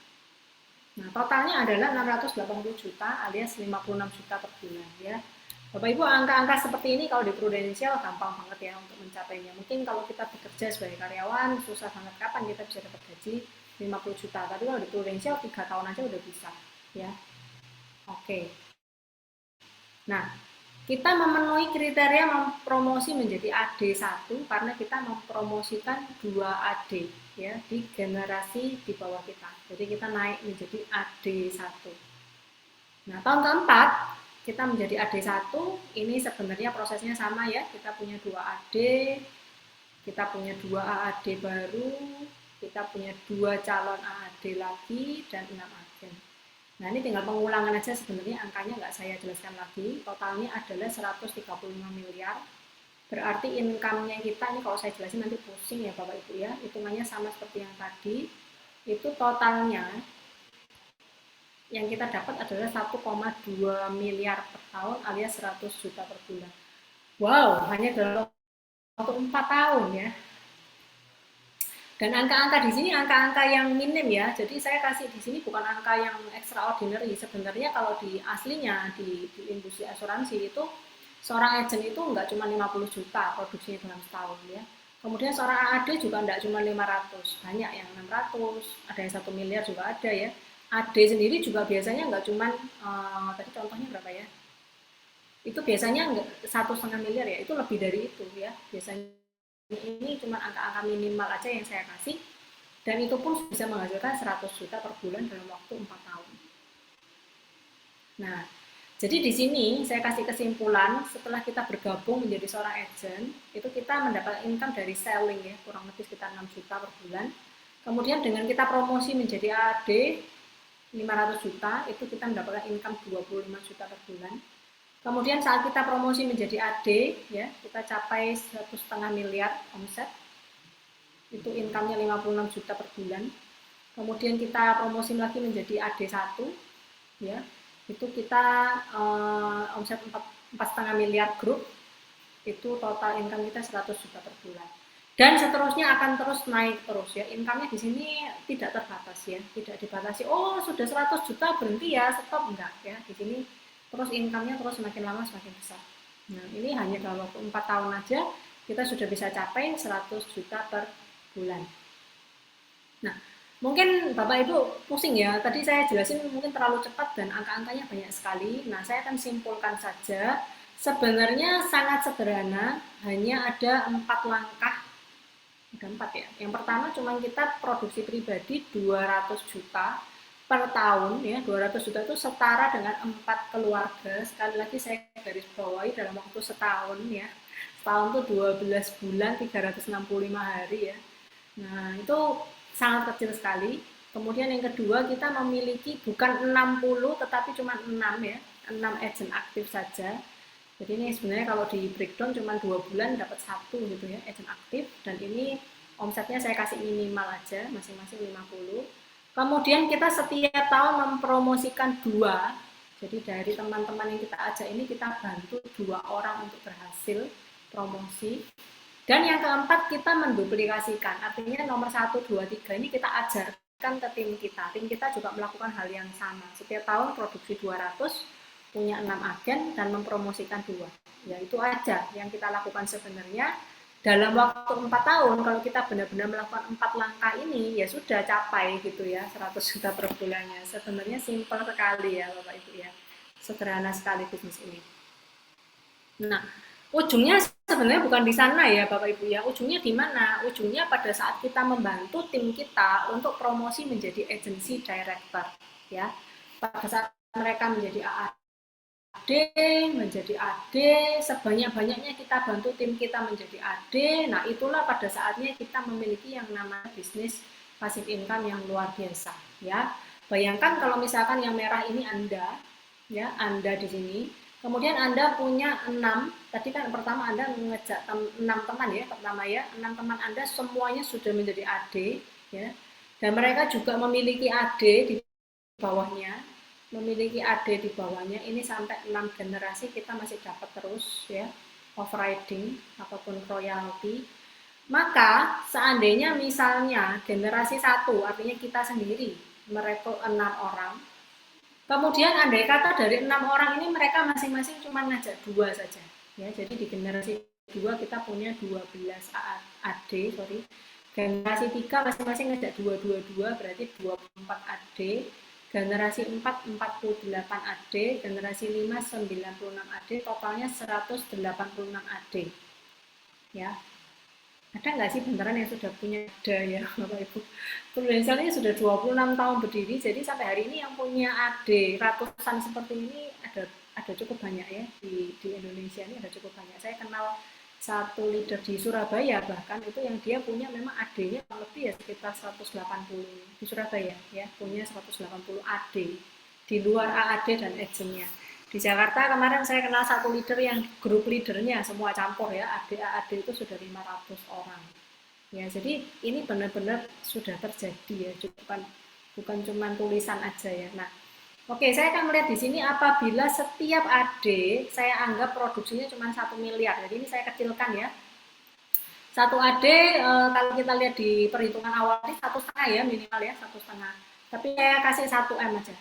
Nah, totalnya adalah 680 juta alias 56 juta per bulan ya. Bapak Ibu, angka-angka seperti ini kalau di Prudential gampang banget ya untuk mencapainya. Mungkin kalau kita bekerja sebagai karyawan susah banget kapan kita bisa dapat gaji 50 juta. Tapi kalau di Prudential 3 tahun aja udah bisa ya. Oke. Nah, kita memenuhi kriteria mempromosi menjadi AD1 karena kita mempromosikan 2 AD ya di generasi di bawah kita. Jadi kita naik menjadi AD1. Nah, tahun keempat kita menjadi AD1, ini sebenarnya prosesnya sama ya. Kita punya 2 AD, kita punya 2 AAD baru, kita punya 2 calon AAD lagi dan 6 agen. Nah, ini tinggal pengulangan aja sebenarnya angkanya nggak saya jelaskan lagi. Totalnya adalah 135 miliar. Berarti income-nya kita, ini kalau saya jelasin nanti pusing ya Bapak Ibu ya. Hitungannya sama seperti yang tadi. Itu totalnya yang kita dapat adalah 1,2 miliar per tahun alias 100 juta per bulan. Wow, hanya dalam waktu 4 tahun ya. Dan angka-angka di sini angka-angka yang minim ya. Jadi saya kasih di sini bukan angka yang extraordinary. Sebenarnya kalau di aslinya di industri asuransi itu seorang agent itu nggak cuma 50 juta produksinya dalam setahun ya. Kemudian seorang AAD juga nggak cuma 500, banyak yang 600, ada yang 1 miliar juga ada ya. AD sendiri juga biasanya nggak cuma tadi contohnya berapa ya? Itu biasanya nggak 1,5 miliar ya, itu lebih dari itu ya. Biasanya ini cuma angka-angka minimal aja yang saya kasih, dan itu pun bisa menghasilkan 100 juta per bulan dalam waktu 4 tahun. Nah, jadi di sini saya kasih kesimpulan, setelah kita bergabung menjadi seorang agent, itu kita mendapatkan income dari selling ya, kurang lebih sekitar 6 juta per bulan. Kemudian dengan kita promosi menjadi AD 500 juta, itu kita mendapatkan income 25 juta per bulan. Kemudian saat kita promosi menjadi AD, ya, kita capai 1,5 miliar omset, itu income-nya 56 juta per bulan. Kemudian kita promosi lagi menjadi AD1, ya, itu kita omset 4,5 miliar grup, itu total income kita 100 juta per bulan. Dan seterusnya akan terus naik terus ya. Income-nya di sini tidak terbatas ya, tidak dibatasi. Oh, sudah 100 juta berhenti ya, stop, enggak ya. Di sini terus income-nya terus semakin lama semakin besar. Nah, ini hanya dalam waktu 4 tahun aja kita sudah bisa capai 100 juta per bulan. Nah, mungkin Bapak Ibu pusing ya, tadi saya jelasin mungkin terlalu cepat dan angka-angkanya banyak sekali. Nah, saya akan simpulkan saja. Sebenarnya sangat sederhana, hanya ada 4 langkah. Ada 4 ya. Yang pertama cuma kita produksi pribadi 200 juta per tahun ya. 200 juta itu setara dengan 4 keluarga. Sekali lagi saya garis bawahi dalam waktu setahun ya. Setahun itu 12 bulan 365 hari ya. Nah, itu sangat kecil sekali. Kemudian yang kedua, kita memiliki bukan 60 tetapi cuma 6 ya. 6 agent aktif saja. Jadi ini sebenarnya kalau di breakdown cuma 2 bulan dapat 1 gitu ya, agent aktif. Dan ini omsetnya saya kasih minimal aja, masing-masing 50. Kemudian kita setiap tahun mempromosikan 2. Jadi dari teman-teman yang kita ajak ini kita bantu 2 orang untuk berhasil promosi. Dan yang keempat, kita menduplikasikan. Artinya nomor 1, 2, 3 ini kita ajarkan ke tim kita. Tim kita juga melakukan hal yang sama. Setiap tahun produksi 200, punya 6 agen, dan mempromosikan 2. Ya itu aja yang kita lakukan sebenarnya. Dalam waktu 4 tahun, kalau kita benar-benar melakukan 4 langkah ini, ya sudah capai gitu ya, 100 juta per bulannya. Sebenarnya simpel sekali ya Bapak Ibu ya. Sederhana sekali bisnis ini. Nah, ujungnya sebenarnya bukan di sana ya Bapak Ibu ya. Ujungnya di mana? Ujungnya pada saat kita membantu tim kita untuk promosi menjadi agency director ya. Pada saat mereka menjadi AD, menjadi AD, sebanyak-banyaknya kita bantu tim kita menjadi AD. Nah, itulah pada saatnya kita memiliki yang namanya bisnis passive income yang luar biasa ya. Bayangkan kalau misalkan yang merah ini Anda ya, Anda di sini. Kemudian Anda punya 6, tadi kan pertama Anda mengejak 6 teman ya, pertama ya, 6 teman Anda semuanya sudah menjadi AD ya. Dan mereka juga memiliki AD di bawahnya, ini sampai 6 generasi kita masih dapat terus ya, overriding ataupun royalty. Maka seandainya misalnya generasi 1, artinya kita sendiri merekrut 6 orang, kemudian andai kata dari 6 orang ini mereka masing-masing cuma ngajak 2 saja. Ya, jadi di generasi 2 kita punya 12 AD, Generasi 3 masing-masing ngajak 2 berarti 24 AD. Generasi 4 48 AD, generasi 5 96 AD, totalnya 186 AD. Ya. Ada nggak sih beneran yang sudah punya ada ya Bapak Ibu? Prudensialnya sudah 26 tahun berdiri, jadi sampai hari ini yang punya AD ratusan seperti ini ada cukup banyak ya di Indonesia ini, ada cukup banyak. Saya kenal satu leader di Surabaya bahkan itu yang dia punya memang AD-nya lebih ya sekitar 180 di Surabaya ya, punya 180 AD di luar AAD dan agentnya. Di Jakarta kemarin saya kenal satu leader yang grup leadernya semua campur ya, AD itu sudah 500 orang. Ya, jadi ini benar-benar sudah terjadi ya, bukan cuma tulisan aja ya. Nah, oke, saya akan melihat di sini apabila setiap AD saya anggap produksinya cuma 1 miliar. Jadi ini saya kecilkan ya. 1 AD kalau kita lihat di perhitungan awal ini 1,5 ya minimal ya 1,5. Tapi saya kasih 1 M aja.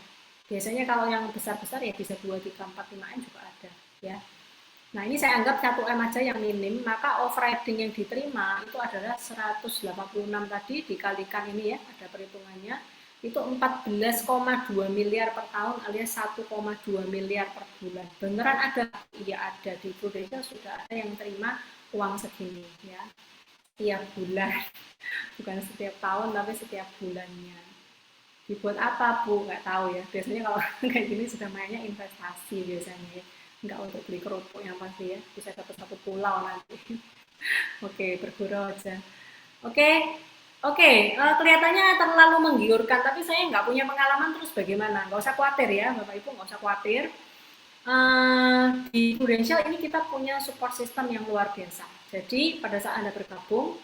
Biasanya kalau yang besar-besar ya bisa 2, 3, 4, 5 M juga ada ya. Nah ini saya anggap 1 M aja yang minim, maka overriding yang diterima itu adalah 186 tadi dikalikan ini ya, ada perhitungannya, itu 14,2 miliar per tahun alias 1,2 miliar per bulan. Beneran ada? Iya ada, di Prudential sudah ada yang terima uang segini ya, setiap bulan, bukan setiap tahun tapi setiap bulannya. Dibuat apa Bu? Nggak tahu ya, biasanya kalau kayak gini sudah mainnya investasi biasanya ya, nggak untuk beli kerupuk yang pasti ya, bisa dapat 1 pulau nanti. Oke, bergurau aja. Oke, oke, kelihatannya terlalu menggiurkan, tapi saya nggak punya pengalaman terus bagaimana? Nggak usah khawatir ya, Bapak Ibu, nggak usah khawatir. Di Prudential ini kita punya support system yang luar biasa. Jadi pada saat Anda bergabung,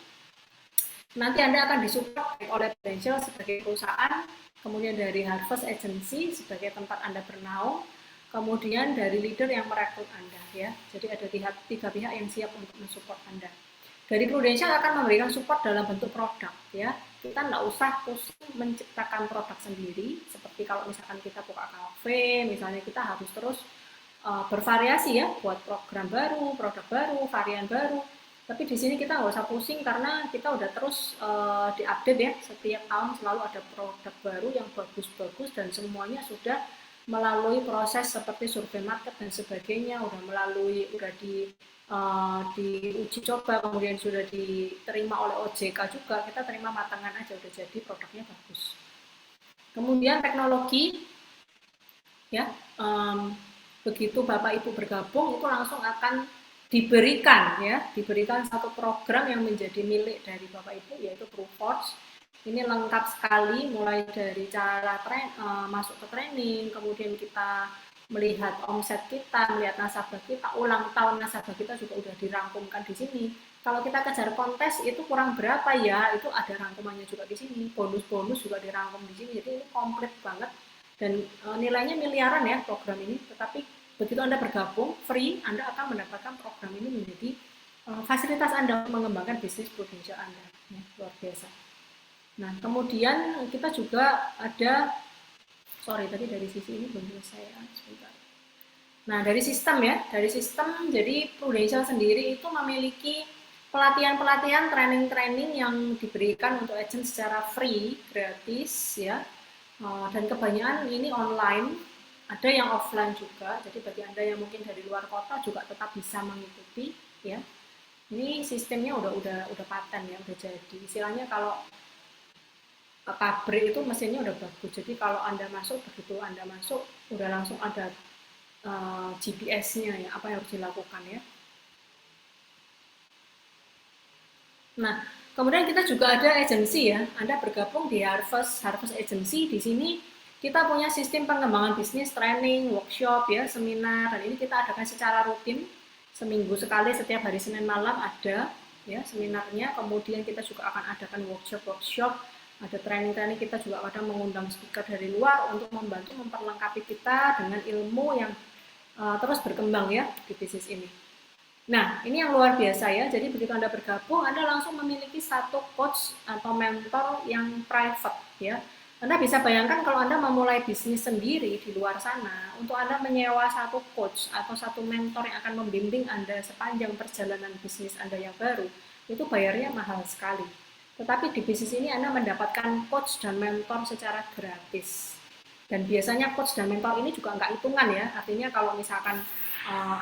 nanti Anda akan disupport oleh Prudential sebagai perusahaan, kemudian dari Harvest Agency sebagai tempat Anda bernaung, kemudian dari leader yang merekrut Anda ya. Jadi ada 3 pihak yang siap untuk mensupport Anda. Dari Prudential akan memberikan support dalam bentuk produk ya. Kita nggak usah pusing menciptakan produk sendiri, seperti kalau misalkan kita buka kafe, misalnya kita harus terus bervariasi ya, buat program baru, produk baru, varian baru. Tapi di sini kita nggak usah pusing karena kita udah terus diupdate ya, setiap tahun selalu ada produk baru yang bagus-bagus dan semuanya sudah melalui proses seperti survei market dan sebagainya, udah diuji coba, kemudian sudah diterima oleh OJK juga, kita terima matangan aja udah jadi produknya bagus. Kemudian teknologi ya, begitu Bapak Ibu bergabung itu langsung akan diberikan satu program yang menjadi milik dari Bapak Ibu yaitu ProForce. Ini lengkap sekali mulai dari cara masuk ke training, kemudian kita melihat omset kita, melihat nasabah kita, ulang tahun nasabah kita juga udah dirangkumkan di sini. Kalau kita kejar kontes itu kurang berapa ya, itu ada rangkumannya juga di sini. Bonus-bonus juga dirangkum di sini. Jadi ini komplit banget dan nilainya miliaran ya program ini. Tetapi begitu Anda bergabung free, Anda akan mendapatkan program ini menjadi fasilitas Anda untuk mengembangkan bisnis Prudential Anda. Ya, luar biasa. Nah, kemudian kita juga ada, sorry tadi dari sisi ini belum selesai ya, sebentar. Nah, dari sistem ya, jadi Prudential sendiri itu memiliki pelatihan-pelatihan, training-training yang diberikan untuk agent secara free, gratis ya, dan kebanyakan ini online, ada yang offline juga, jadi bagi Anda yang mungkin dari luar kota juga tetap bisa mengikuti ya. Ini sistemnya udah paten ya, udah jadi. Istilahnya kalau pabrik itu mesinnya udah bagus, jadi kalau Anda masuk, begitu Anda masuk udah langsung ada GPS-nya ya, apa yang harus dilakukan ya. Nah, kemudian kita juga ada agensi ya. Anda bergabung di Harvest Agency. Di sini kita punya sistem pengembangan bisnis, training, workshop ya, seminar, dan ini kita adakan secara rutin. Seminggu sekali setiap hari Senin malam ada ya seminarnya. Kemudian kita juga akan adakan workshop, ada training-training, kita juga kadang mengundang speaker dari luar untuk membantu memperlengkapi kita dengan ilmu yang terus berkembang ya di bisnis ini. Nah, ini yang luar biasa ya. Jadi begitu Anda bergabung, Anda langsung memiliki satu coach atau mentor yang private ya. Anda bisa bayangkan kalau Anda memulai bisnis sendiri di luar sana, untuk Anda menyewa satu coach atau satu mentor yang akan membimbing Anda sepanjang perjalanan bisnis Anda yang baru, itu bayarnya mahal sekali. Tetapi di bisnis ini Anda mendapatkan coach dan mentor secara gratis. Dan biasanya coach dan mentor ini juga nggak hitungan ya, artinya kalau misalkan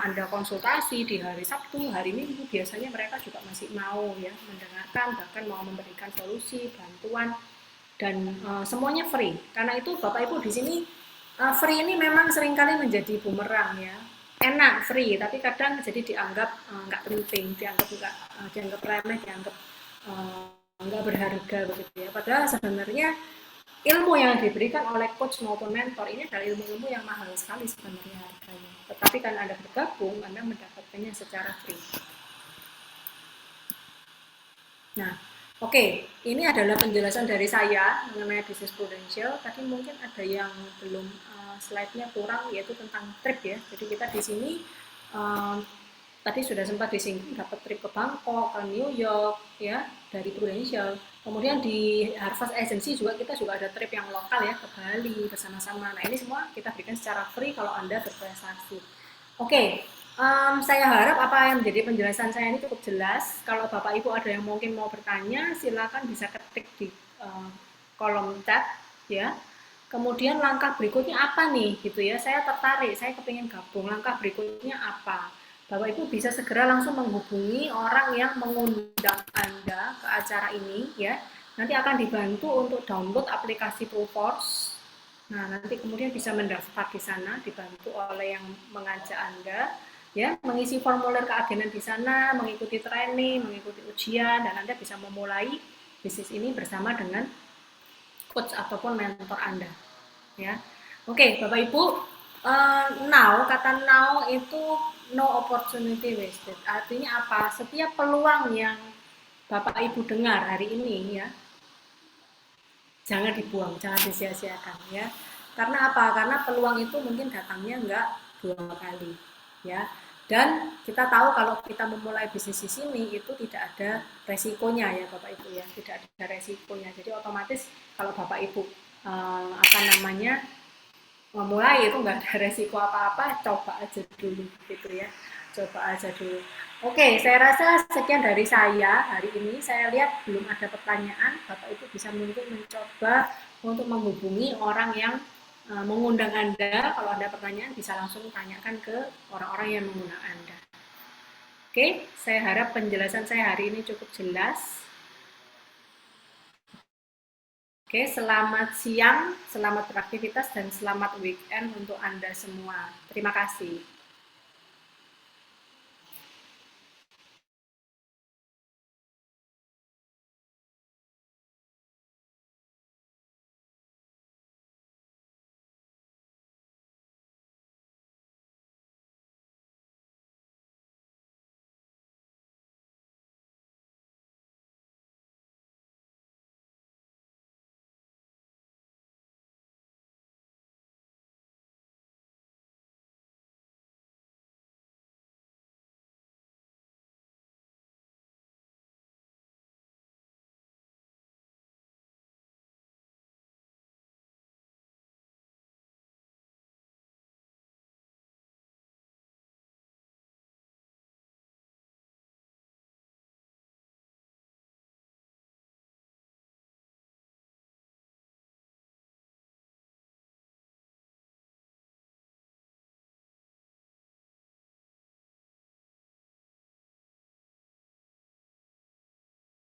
Anda konsultasi di hari Sabtu, hari Minggu, biasanya mereka juga masih mau ya mendengarkan, bahkan mau memberikan solusi, bantuan, dan semuanya free. Karena itu Bapak Ibu di sini free ini memang seringkali menjadi bumerang ya. Enak free, tapi kadang jadi dianggap nggak penting, dianggap remeh, dianggap nggak berharga begitu ya. Padahal sebenarnya ilmu yang diberikan oleh coach maupun mentor ini adalah ilmu-ilmu yang mahal sekali sebenarnya harganya. Tetapi karena Anda bergabung, Anda mendapatkannya secara free. Nah, ini adalah penjelasan dari saya mengenai bisnis Prudential. Tadi mungkin ada yang belum slide-nya kurang, yaitu tentang trip ya. Jadi kita di sini tadi sudah sempat disinggung dapat trip ke Bangkok, ke New York, ya dari Prudential. Kemudian di Harvard Agency juga kita juga ada trip yang lokal ya ke Bali bersama-sama. Nah ini semua kita berikan secara free kalau Anda berprestasi. Oke, saya harap apa yang menjadi penjelasan saya ini cukup jelas. Kalau Bapak Ibu ada yang mungkin mau bertanya, silakan bisa ketik di kolom chat ya. Kemudian langkah berikutnya apa nih gitu ya, saya tertarik, saya kepingin gabung, langkah berikutnya apa. Bapak Ibu bisa segera langsung menghubungi orang yang mengundang Anda ke acara ini ya. Nanti akan dibantu untuk download aplikasi Proforce. Nah, nanti kemudian bisa mendaftar di sana, dibantu oleh yang mengajak Anda ya, mengisi formulir keagenan di sana, mengikuti training, mengikuti ujian, dan Anda bisa memulai bisnis ini bersama dengan coach ataupun mentor Anda ya. Oke, Bapak Ibu, now, kata now itu no opportunity wasted. Artinya apa? Setiap peluang yang Bapak Ibu dengar hari ini ya, jangan dibuang, jangan disia-siakan ya. Karena apa? Karena peluang itu mungkin datangnya enggak 2 kali ya. Dan kita tahu kalau kita memulai bisnis di sini itu tidak ada resikonya ya Bapak Ibu ya, tidak ada resikonya. Jadi otomatis kalau Bapak Ibu apa namanya memulai itu nggak ada resiko apa-apa, coba aja dulu gitu ya, coba aja dulu. Oke, saya rasa sekian dari saya hari ini. Saya lihat belum ada pertanyaan, Bapak Ibu bisa mungkin mencoba untuk menghubungi orang yang mengundang Anda. Kalau ada pertanyaan bisa langsung tanyakan ke orang-orang yang mengundang Anda. Oke, saya harap penjelasan saya hari ini cukup jelas. Oke, selamat siang, selamat beraktivitas, dan selamat weekend untuk Anda semua. Terima kasih.